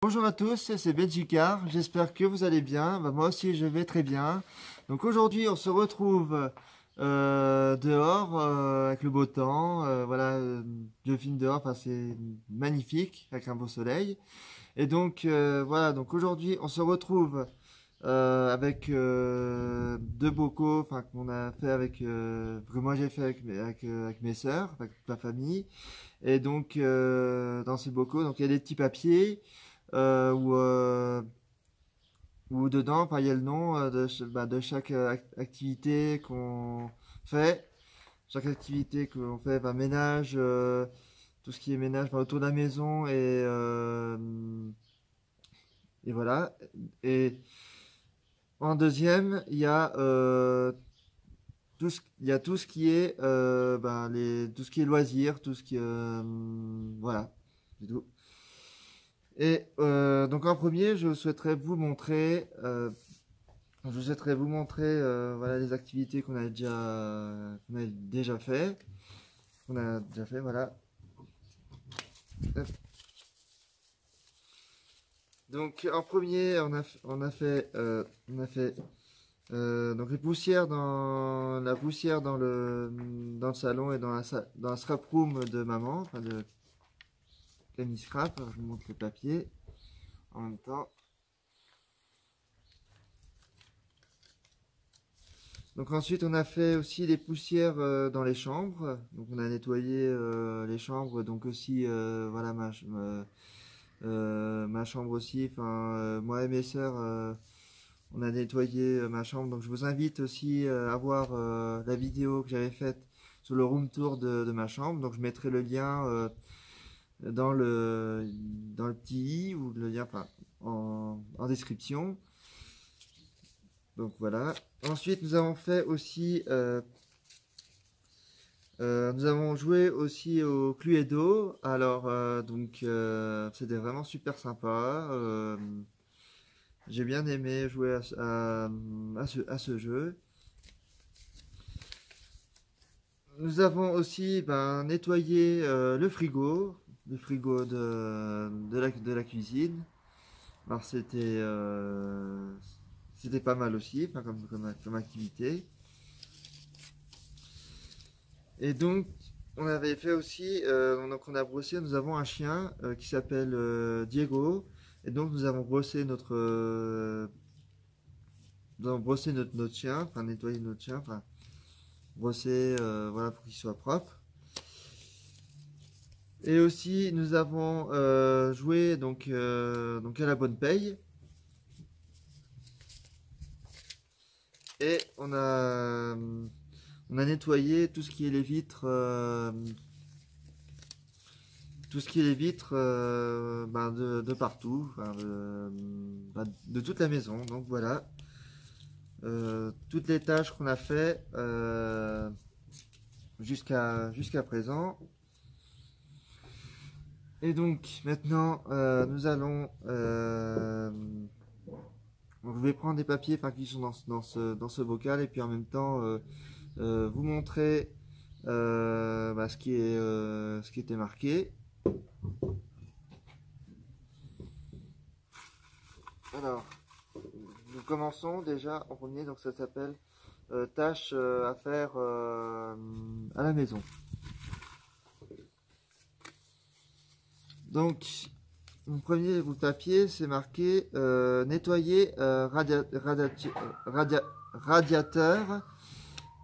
Bonjour à tous, c'est Benjikar, j'espère que vous allez bien. Moi aussi je vais très bien. Donc aujourd'hui on se retrouve dehors avec le beau temps. Voilà, je filme dehors, enfin, c'est magnifique avec un beau soleil. Et donc voilà, donc aujourd'hui on se retrouve avec deux bocaux, enfin qu'on a fait avec, que moi j'ai fait avec mes sœurs, avec toute la famille. Et donc dans ces bocaux, donc il y a des petits papiers euh, où, euh, où dedans, enfin, il y a le nom de chaque activité qu'on fait. Chaque activité qu'on fait, ménage, tout ce qui est ménage autour de la maison et voilà. Et en deuxième, il y a tout ce qui est tout ce qui est loisirs, tout ce qui voilà, c'est tout. Et donc en premier, je souhaiterais vous montrer voilà, les activités qu'on a déjà fait, voilà. Hop. Donc en premier, on a fait donc les poussières la poussière dans le salon et dans la scrap room de maman, enfin de Camille Scrap. Alors, je vous montre le papier en même temps. Donc ensuite, on a fait aussi les poussières dans les chambres. Donc on a nettoyé les chambres, donc aussi voilà ma chambre aussi. Enfin, moi et mes sœurs, on a nettoyé ma chambre. Donc je vous invite aussi à voir la vidéo que j'avais faite sur le room tour de ma chambre. Donc je mettrai le lien dans le petit i ou le lien enfin, en description. Donc voilà. Ensuite, nous avons fait aussi, nous avons joué aussi au Cluedo. Alors c'était vraiment super sympa. J'ai bien aimé jouer à ce jeu. Nous avons aussi nettoyé le frigo de la cuisine. Alors c'était pas mal aussi, enfin, comme activité. Et donc, on avait fait aussi, donc on a brossé, nous avons un chien qui s'appelle Diego. Et donc, nous avons brossé notre chien, enfin, nettoyé notre chien, enfin, brossé, voilà, pour qu'il soit propre. Et aussi, nous avons joué donc à la bonne paye. Et on a nettoyé tout ce qui est les vitres, de partout, enfin, de toute la maison. Donc voilà, toutes les tâches qu'on a fait jusqu'à présent. Et donc maintenant, je vais prendre des papiers enfin, qui sont dans ce bocal et puis en même temps vous montrer ce qui était marqué. Alors, nous commençons déjà en premier, donc ça s'appelle tâches à faire à la maison. Donc, le premier bout de papier, c'est marqué nettoyer radiateur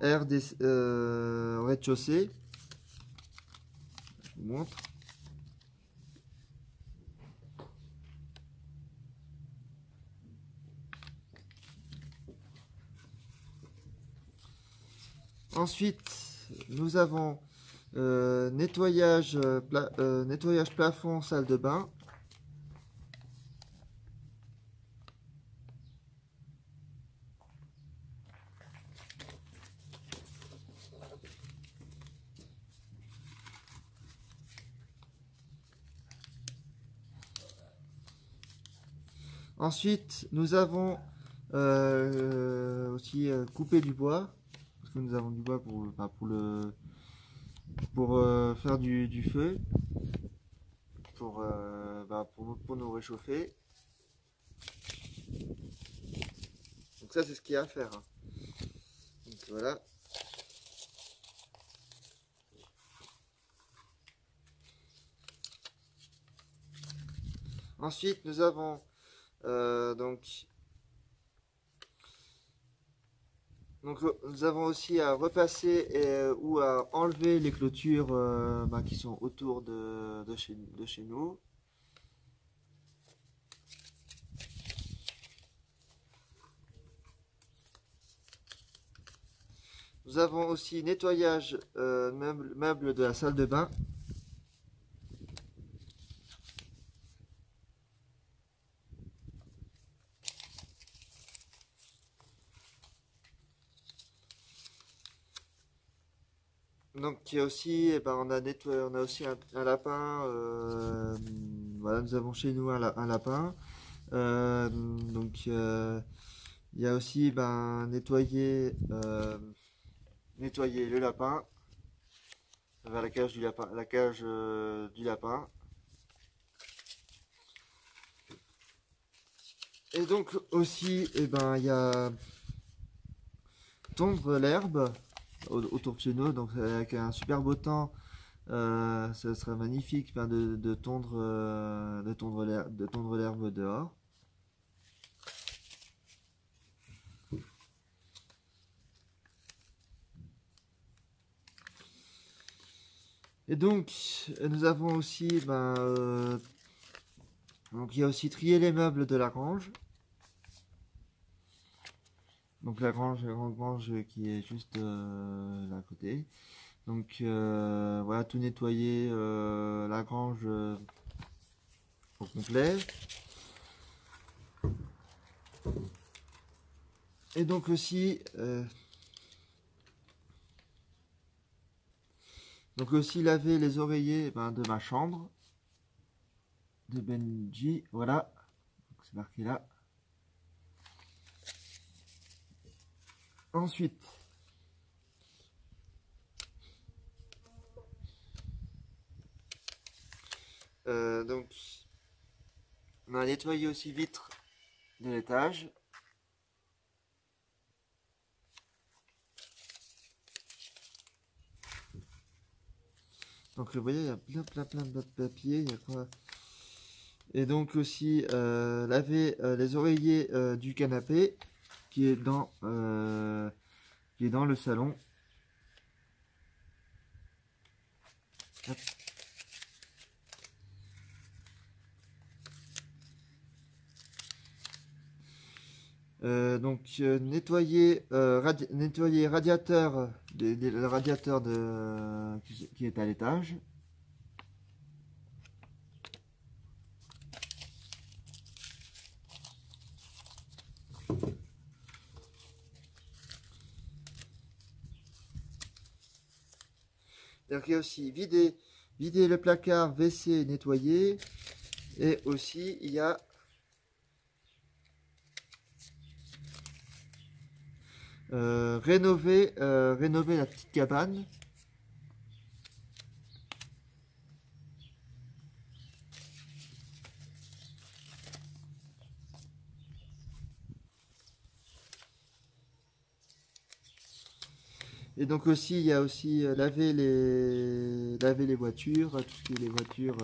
au rez-de-chaussée. Je vous montre. Ensuite, nous avons nettoyage plafond, salle de bain. Ensuite, nous avons aussi coupé du bois, parce que nous avons du bois pour faire du feu, pour nous réchauffer. Donc ça c'est ce qu'il y a à faire, hein. Donc voilà. Ensuite nous avons donc nous avons aussi à repasser ou à enlever les clôtures qui sont autour de chez nous. Nous avons aussi nettoyage meuble de la salle de bain. Donc il y a aussi, on a nettoyé, on a aussi un lapin. Voilà, nous avons chez nous un lapin. Il y a aussi nettoyer le lapin, vers la cage du lapin, du lapin. Et donc aussi, il y a tondre l'herbe autour de chez nous. Donc avec un super beau temps, ça serait magnifique de tondre l'herbe dehors. Et donc nous avons aussi donc il y a aussi trier les meubles de la grange. Donc la grande grange qui est juste là à côté. Donc voilà, tout nettoyer la grange au complet. Et donc aussi laver les oreillers de ma chambre de Benji. Voilà, c'est marqué là. Ensuite, donc on a nettoyé aussi vitres de l'étage. Donc vous voyez, il y a plein de papier. Il y a quoi? Et donc aussi laver les oreillers du canapé qui est dans le salon. Hop. Nettoyer radiateur le radiateur qui est à l'étage. Donc il y a aussi vider le placard, WC, nettoyer. Et aussi il y a rénover la petite cabane. Et donc aussi, il y a aussi laver les voitures, tout ce qui est les voitures,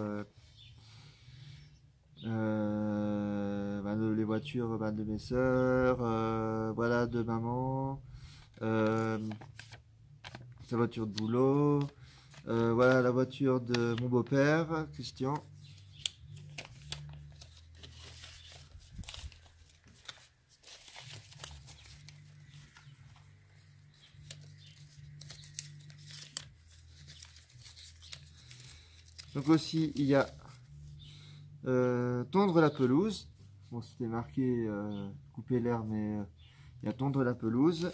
les voitures de mes soeurs, voilà, de maman, sa voiture de boulot, voilà la voiture de mon beau-père, Christian. Donc aussi, il y a tondre la pelouse. Bon, c'était marqué couper l'herbe, mais il y a tondre la pelouse.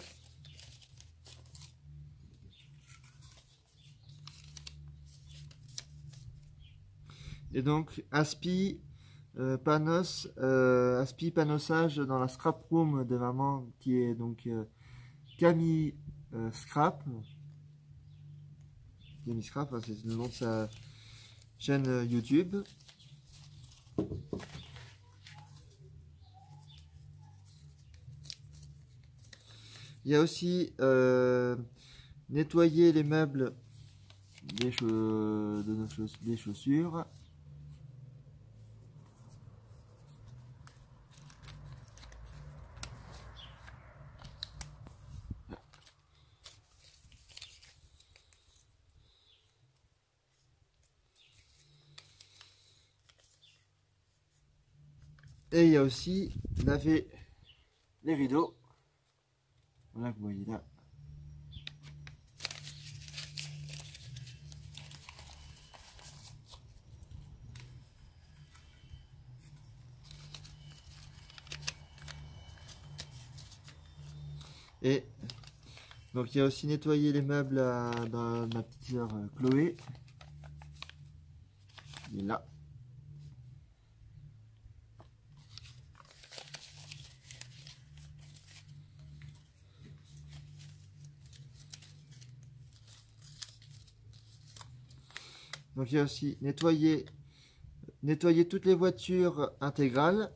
Et donc, aspi, panossage dans la scrap room de maman, qui est donc Camille Scrap. Camille Scrap, c'est le nom de sa chaîne YouTube. Il y a aussi nettoyer les meubles des chaussures. Et il y a aussi laver les rideaux. Voilà que vous voyez là. Et donc il y a aussi nettoyer les meubles dans ma petite sœur Chloé. Il est là. Donc il y a aussi nettoyer toutes les voitures intégrales.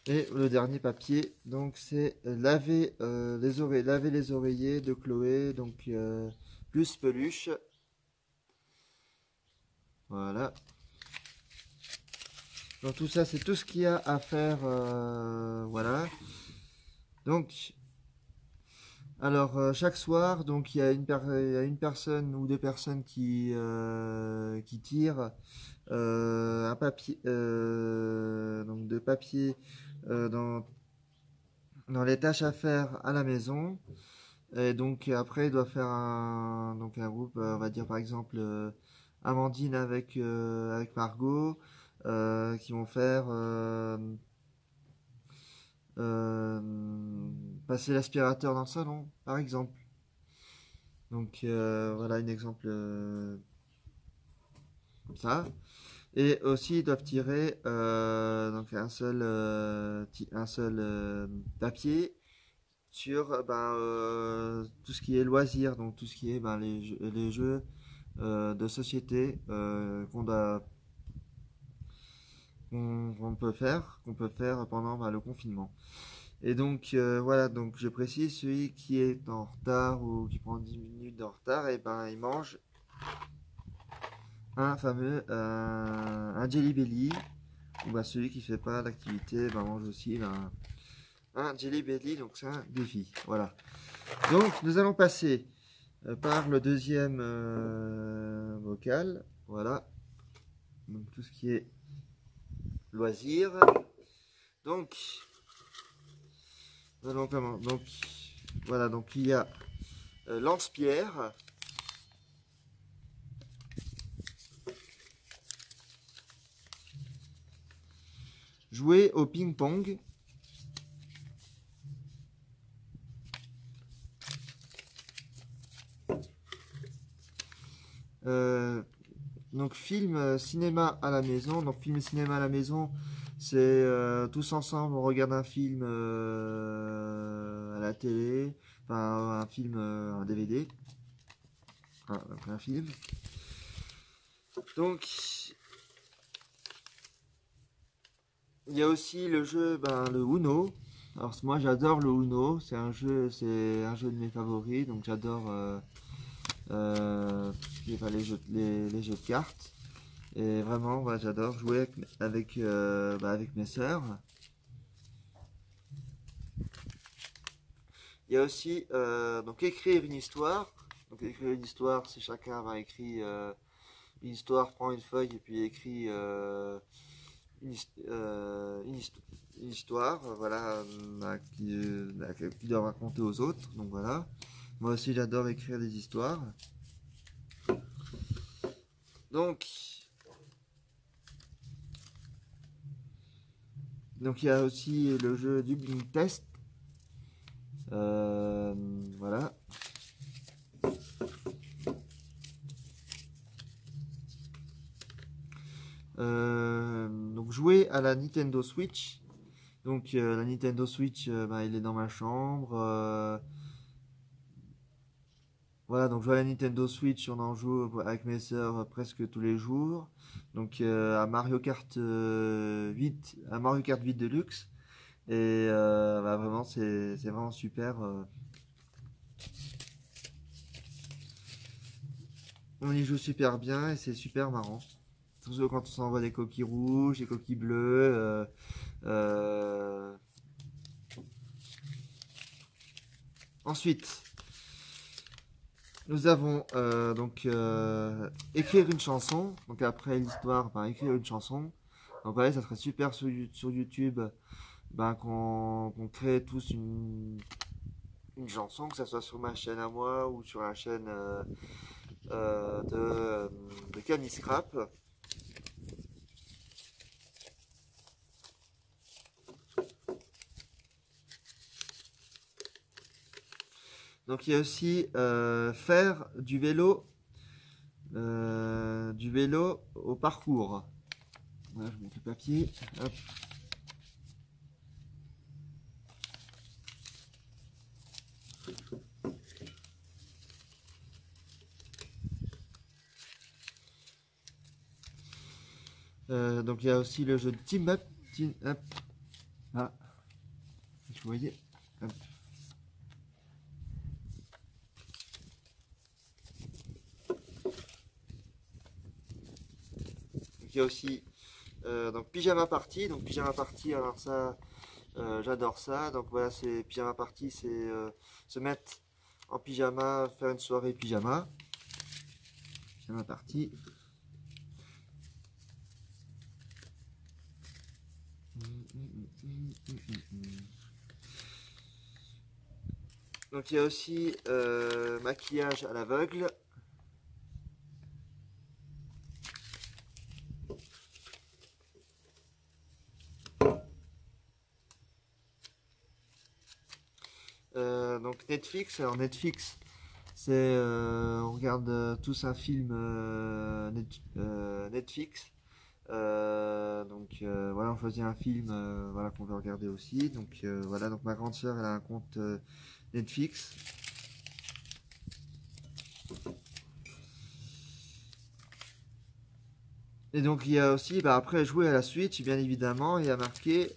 Et le dernier papier, donc c'est laver les oreillers de Chloé, donc plus peluche. Voilà. Donc tout ça, c'est tout ce qu'il y a à faire. Voilà. Donc, alors chaque soir, donc il y a il y a une personne ou deux personnes qui tirent un papier, donc de papier dans les tâches à faire à la maison. Et donc après, il doit faire un groupe, on va dire par exemple Amandine avec Margot, qui vont faire euh, passer l'aspirateur dans le salon, par exemple. Donc voilà un exemple comme ça. Et aussi, ils doivent tirer donc un seul papier sur tout ce qui est loisirs, donc tout ce qui est les jeux de société qu'on peut faire pendant le confinement. Et donc voilà, donc je précise, celui qui est en retard ou qui prend 10 minutes de retard, et il mange un fameux un Jelly Belly. Ou celui qui fait pas l'activité mange aussi un Jelly Belly, donc c'est un défi. Voilà. Donc nous allons passer par le deuxième vocal. Voilà. Donc tout ce qui est loisirs. Donc nous allons comment donc voilà, donc il y a lance-pierre. Jouer au ping-pong. Donc film cinéma à la maison. Donc film et cinéma à la maison, c'est tous ensemble on regarde un film à la télé, enfin un film, un DVD, donc un film. Donc il y a aussi le jeu, le Uno. Alors moi j'adore le Uno, c'est un jeu de mes favoris, donc j'adore tout ce qui est les jeux de cartes. Et vraiment, j'adore jouer avec mes sœurs. Il y a aussi donc écrire une histoire. Donc écrire une histoire, c'est chacun va écrire une histoire, prend une feuille et puis écrit une histoire, voilà, qui doit raconter aux autres. Donc voilà. Moi aussi, j'adore écrire des histoires. Donc il y a aussi le jeu du blind test. Voilà. jouer à la Nintendo Switch. Donc la Nintendo Switch, bah, il est dans ma chambre. Voilà, donc jouer à la Nintendo Switch, on en joue avec mes sœurs presque tous les jours. Donc à Mario Kart 8, à Mario Kart 8 Deluxe. Et bah, vraiment, c'est vraiment super. On y joue super bien et c'est super marrant. Surtout quand on s'envoie des coquilles rouges, des coquilles bleues. Euh, Ensuite, nous avons donc écrire une chanson. Donc après l'histoire, ben, écrire une chanson. Donc voilà, ça serait super sur YouTube ben, qu'on crée tous une chanson, que ce soit sur ma chaîne à moi ou sur la chaîne de Camille Scrap. Donc il y a aussi faire du vélo au parcours. Voilà, je mets le papier. Hop. Donc il y a aussi le jeu de Team Up. Team Up. Ah, vous voyez. Hop. Donc il y a aussi donc Pyjama Party. Donc Pyjama Party, alors ça, j'adore ça. Donc voilà, c'est Pyjama Party, c'est se mettre en pyjama, faire une soirée pyjama. Pyjama Party. Donc il y a aussi maquillage à l'aveugle. Donc Netflix, alors Netflix, c'est on regarde tous un film Netflix. Voilà, on choisit un film voilà, qu'on veut regarder aussi. Donc voilà, donc ma grande sœur elle a un compte Netflix. Et donc il y a aussi, bah, après jouer à la Switch, bien évidemment, il y a marqué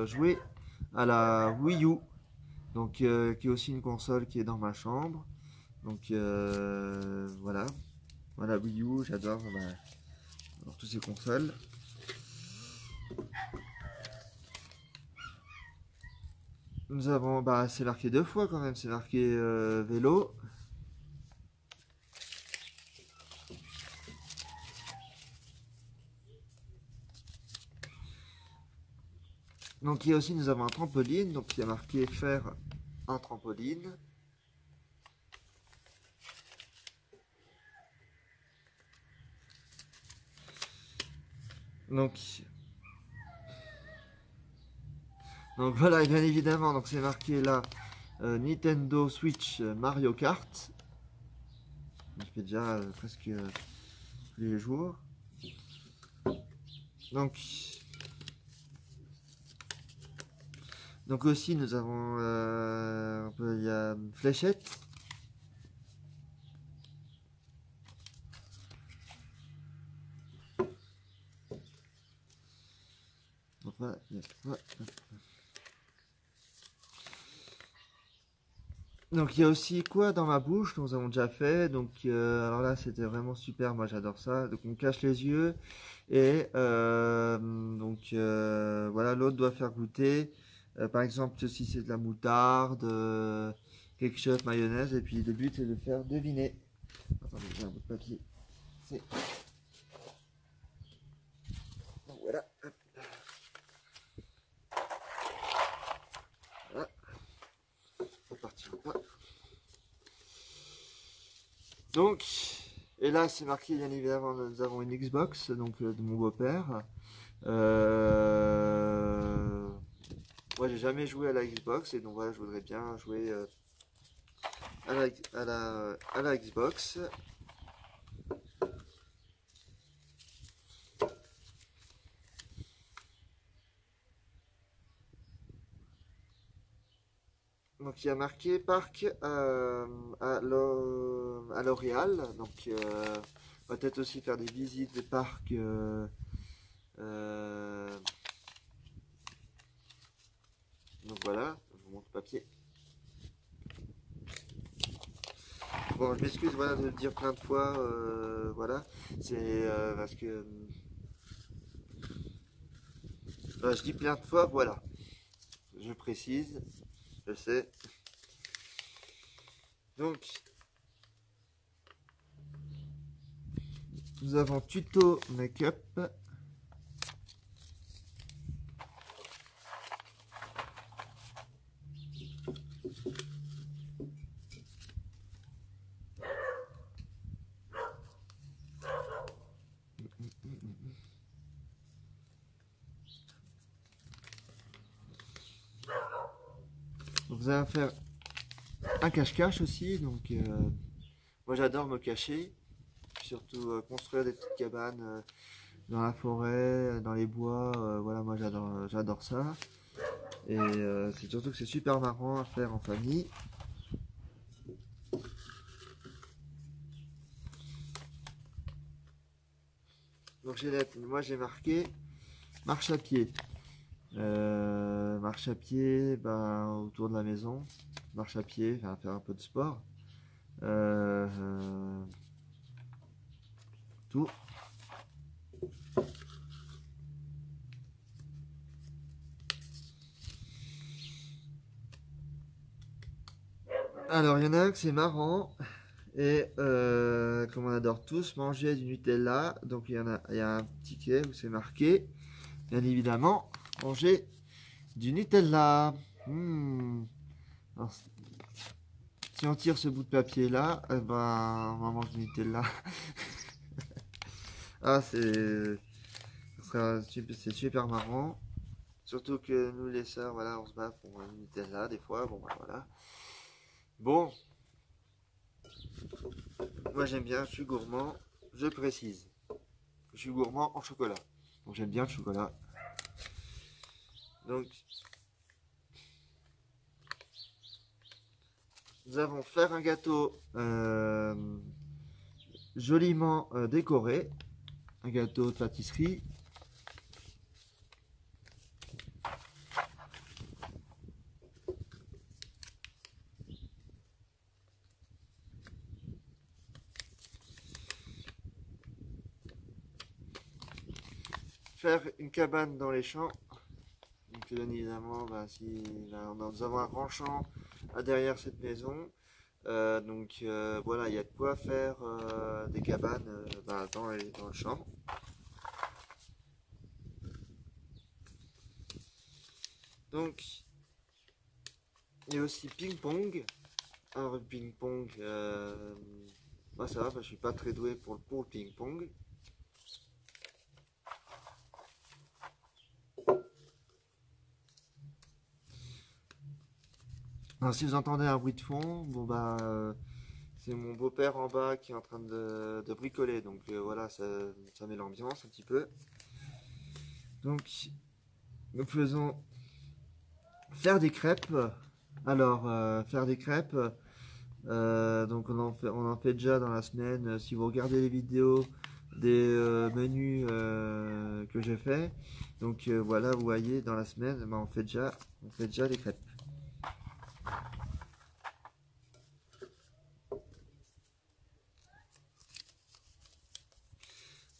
jouer à la Wii U. Donc qui est aussi une console qui est dans ma chambre. Donc voilà, voilà Wii U, j'adore bah, toutes ces consoles. Nous avons, bah c'est marqué deux fois quand même, c'est marqué vélo. Donc il y a aussi, nous avons un trampoline, donc il y a marqué faire un trampoline. Donc voilà, et bien évidemment, donc c'est marqué là Nintendo Switch Mario Kart. Je fais déjà presque tous les jours. Donc aussi nous avons il y a une fléchette. Donc, voilà, donc il y a aussi quoi dans ma bouche, nous avons déjà fait. Donc alors là c'était vraiment super, moi j'adore ça. Donc on cache les yeux et voilà, l'autre doit faire goûter. Par exemple si c'est de la moutarde, ketchup, mayonnaise, et puis le but c'est de faire deviner. Attendez, j'ai un bout de papier. C'est donc, voilà. Hop. Voilà. On partira pas. Donc, et là c'est marqué bien évidemment, nous avons une Xbox donc de mon beau-père. Moi j'ai jamais joué à la Xbox et donc voilà, je voudrais bien jouer à la Xbox. Donc il y a marqué parc à L'Oréal. Donc on va peut-être aussi faire des visites des parcs. Donc voilà, je vous montre le papier. Bon, je m'excuse voilà, de le dire plein de fois, voilà, c'est parce que je dis plein de fois, voilà, je précise, je sais. Donc, nous avons tuto make-up. Vous allez faire un cache-cache aussi, donc moi j'adore me cacher, surtout construire des petites cabanes dans la forêt, dans les bois, voilà moi j'adore ça. Et c'est surtout que c'est super marrant à faire en famille. Donc moi j'ai marqué marche à pied. Marche à pied autour de la maison. Marche à pied, faire un peu de sport. Tout. Alors il y en a un que c'est marrant. Et comme on adore tous manger du Nutella, donc il y a un ticket où c'est marqué, bien évidemment, manger du Nutella. Alors, si on tire ce bout de papier là, on va manger du Nutella. Ah, c'est super marrant. Surtout que nous les sœurs, voilà, on se bat pour le Nutella des fois. Bon, voilà. Bon, moi j'aime bien, je suis gourmand, je précise. Je suis gourmand en chocolat. Donc j'aime bien le chocolat. Donc, nous allons faire un gâteau joliment décoré. Un gâteau de pâtisserie. Faire une cabane dans les champs. Donc bien évidemment, nous avons un grand champ derrière cette maison. Voilà, il y a de quoi faire des cabanes dans le champ. Donc, il y a aussi ping-pong. Alors, le ping-pong, moi ça va, je suis pas très doué pour le ping-pong. Alors, si vous entendez un bruit de fond, c'est mon beau-père en bas qui est en train de bricoler. Donc voilà, ça met l'ambiance un petit peu. Donc, nous faisons faire des crêpes. Alors, faire des crêpes, donc on en fait déjà dans la semaine. Si vous regardez les vidéos des menus que je fais, donc voilà, vous voyez, dans la semaine, on fait déjà des crêpes.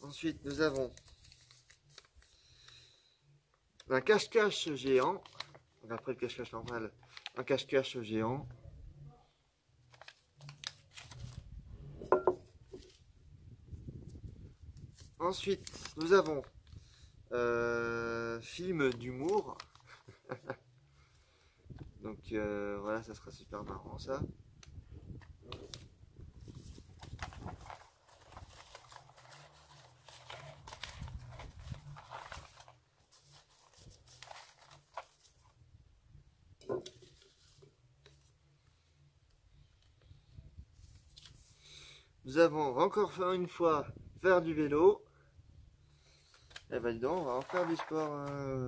Ensuite, nous avons un cache-cache géant. Après le cache-cache normal, un cache-cache géant. Ensuite, nous avons film d'humour. Donc voilà, ça sera super marrant ça. Nous avons encore fait une fois faire du vélo. Eh ben dis donc, on va en faire du sport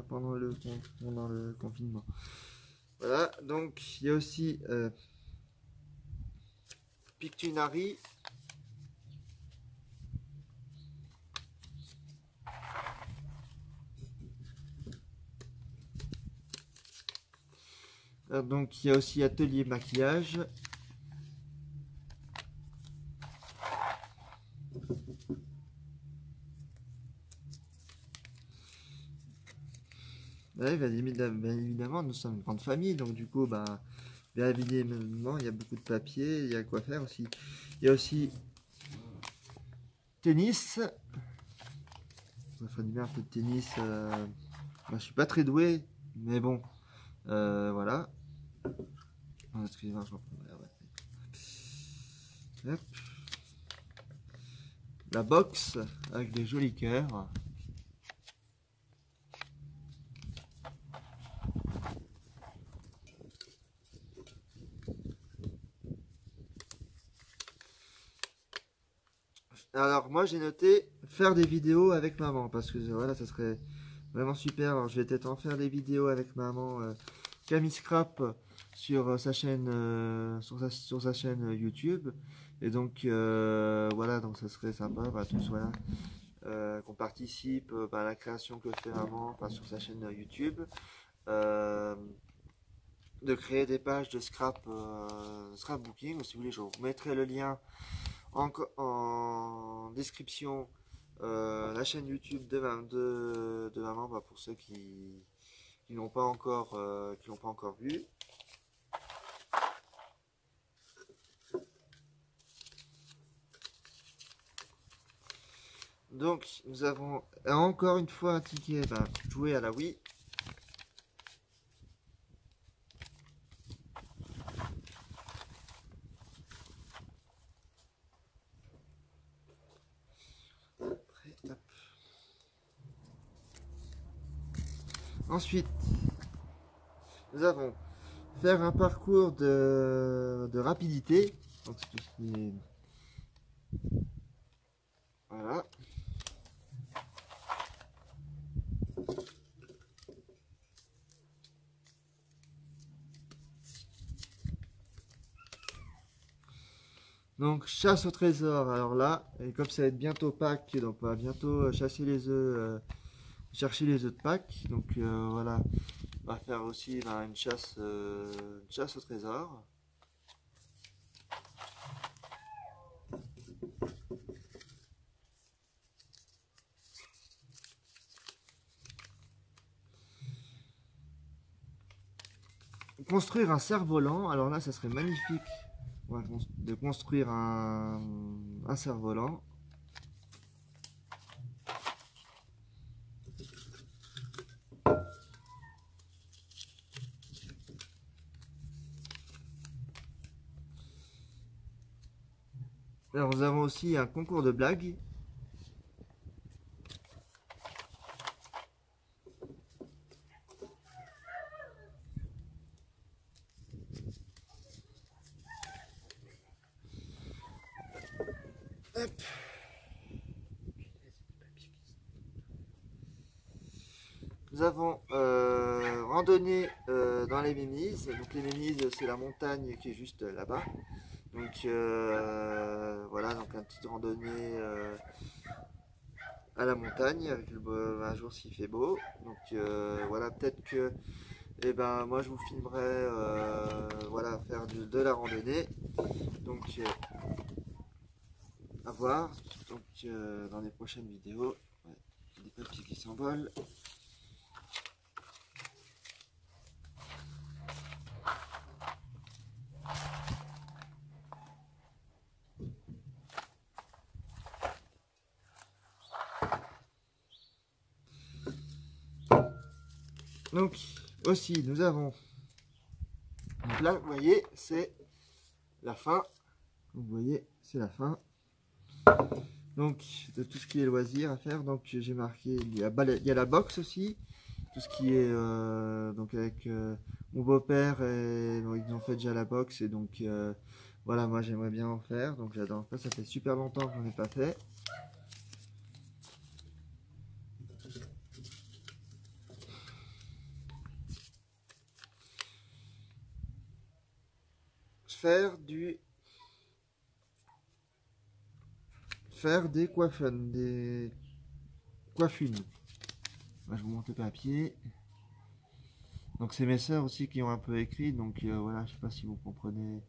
pendant le confinement. Voilà, donc il y a aussi Pictionary. Donc il y a aussi Atelier Maquillage. Ouais, bien évidemment, nous sommes une grande famille, donc du coup, bah, bien évidemment, il y a beaucoup de papier, il y a quoi faire aussi. Il y a aussi tennis. Ça ferait du bien un peu de tennis. Moi, je suis pas très doué, mais bon, voilà. Oh, excusez-moi, je reprends. Ouais. Hop. La box avec des jolis cœurs. Alors moi j'ai noté faire des vidéos avec maman parce que voilà ça serait vraiment super. Alors je vais peut-être en faire des vidéos avec maman Camille Scrap sur sa chaîne sur sa chaîne YouTube et donc voilà donc ça serait sympa bah, tous voilà qu'on participe bah, à la création que fait maman enfin, sur sa chaîne YouTube euh, de créer des pages de scrapbooking ou si vous voulez je vous mettrai le lien en description la chaîne YouTube de maman bah, pour ceux qui n'ont pas encore vu. Donc nous avons encore une fois un ticket bah, jouer à la Wii. Après, hop. Ensuite, nous avons faire un parcours de rapidité. Donc, c'est tout ce qui est... Voilà. Donc chasse au trésor. Alors là, et comme ça va être bientôt Pâques, donc on va bientôt chasser les œufs, chercher les œufs de Pâques. Donc voilà, on va faire aussi ben, une chasse au trésor. Construire un cerf-volant. Alors là, ça serait magnifique de construire un cerf-volant. Alors nous avons aussi un concours de blagues. Hop. Nous avons randonnée dans les Mémises. Donc les Mémises, c'est la montagne qui est juste là-bas. Donc voilà, donc une petite randonnée à la montagne avec un jour s'il fait beau. Donc voilà, peut-être que eh ben, moi je vous filmerai voilà, faire de la randonnée. Donc à voir donc, dans les prochaines vidéos. Ouais, des papiers qui s'envolent. Donc aussi nous avons donc là vous voyez c'est la fin, vous voyez c'est la fin donc de tout ce qui est loisirs à faire. Donc j'ai marqué il y a la boxe aussi, tout ce qui est donc avec mon beau-père et bon, ils ont fait déjà la boxe et donc voilà moi j'aimerais bien en faire donc j'adore ça fait super longtemps que j'en ai pas fait. faire des coiffons, des coiffunes. Moi, je vous montre le papier. Donc c'est mes sœurs aussi qui ont un peu écrit, donc voilà, je sais pas si vous comprenez.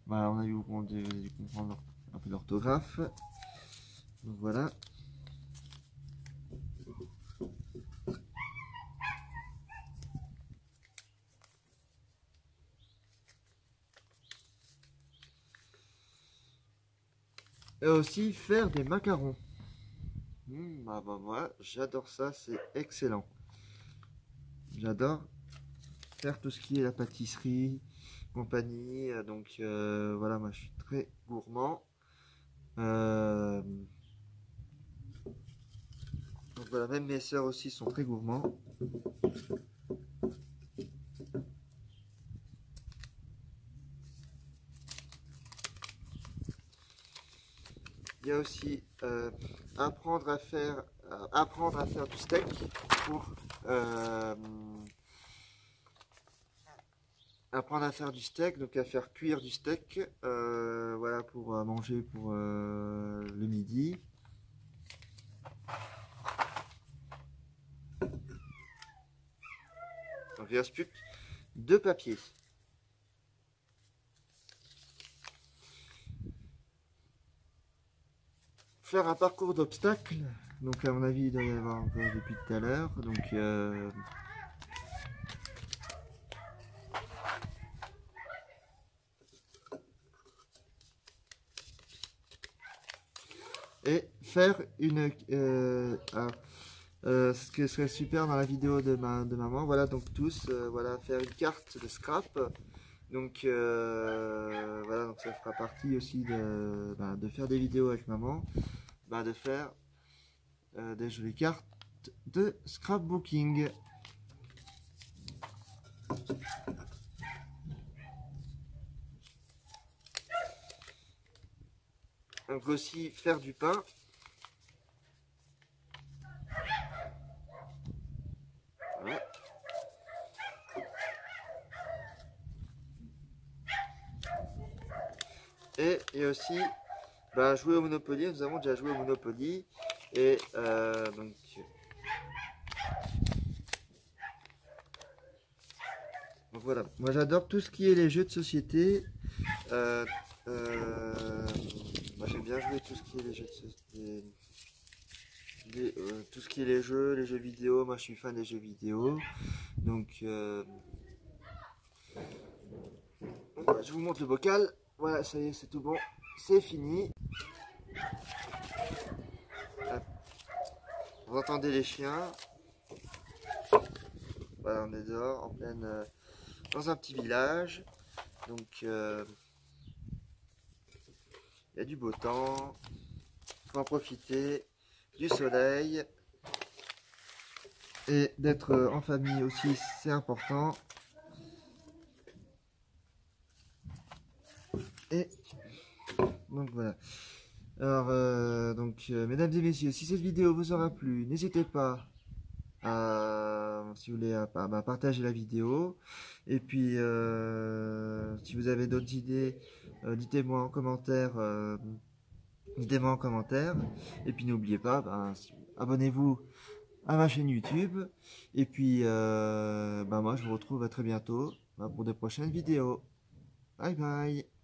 Voilà, on a vu vous avez dû comprendre un peu l'orthographe. Donc voilà. Et aussi faire des macarons. Bah moi, j'adore ça, c'est excellent. J'adore faire tout ce qui est la pâtisserie, compagnie. Donc voilà, moi je suis très gourmand. Donc voilà, même mes sœurs aussi sont très gourmands. Il y a aussi apprendre à faire du steak pour apprendre à faire du steak, donc à faire cuire du steak, voilà, pour manger pour le midi. Donc il reste plus que 2 papiers. Faire un parcours d'obstacles, donc à mon avis il doit y avoir encore depuis tout à l'heure, donc et faire une ce que serait super dans la vidéo de maman, voilà, donc tous voilà, faire une carte de scrap, donc voilà, donc ça fera partie aussi de faire des vidéos avec maman, de faire des jolies cartes de scrapbooking. Donc aussi faire du pain. Voilà. Et aussi jouer au Monopoly. Nous avons déjà joué au Monopoly. Et donc voilà. Moi j'adore tout ce qui est les jeux de société. Moi j'aime bien jouer tout ce qui est les jeux de société. Tout ce qui est les jeux vidéo. Moi je suis fan des jeux vidéo. Donc je vous montre le bocal. Voilà, ça y est, c'est tout bon. C'est fini. Vous entendez les chiens. Voilà, on est dehors, en pleine, dans un petit village. Donc, il y a du beau temps. Il faut en profiter. Du soleil. Et d'être en famille aussi, c'est important. Et donc voilà. Alors, mesdames et messieurs, si cette vidéo vous aura plu, n'hésitez pas si vous voulez, à partager la vidéo. Et puis, si vous avez d'autres idées, dites-moi en commentaire. Dites-moi en commentaire. Et puis, n'oubliez pas, abonnez-vous à ma chaîne YouTube. Et puis, moi, je vous retrouve à très bientôt pour de prochaines vidéos. Bye bye.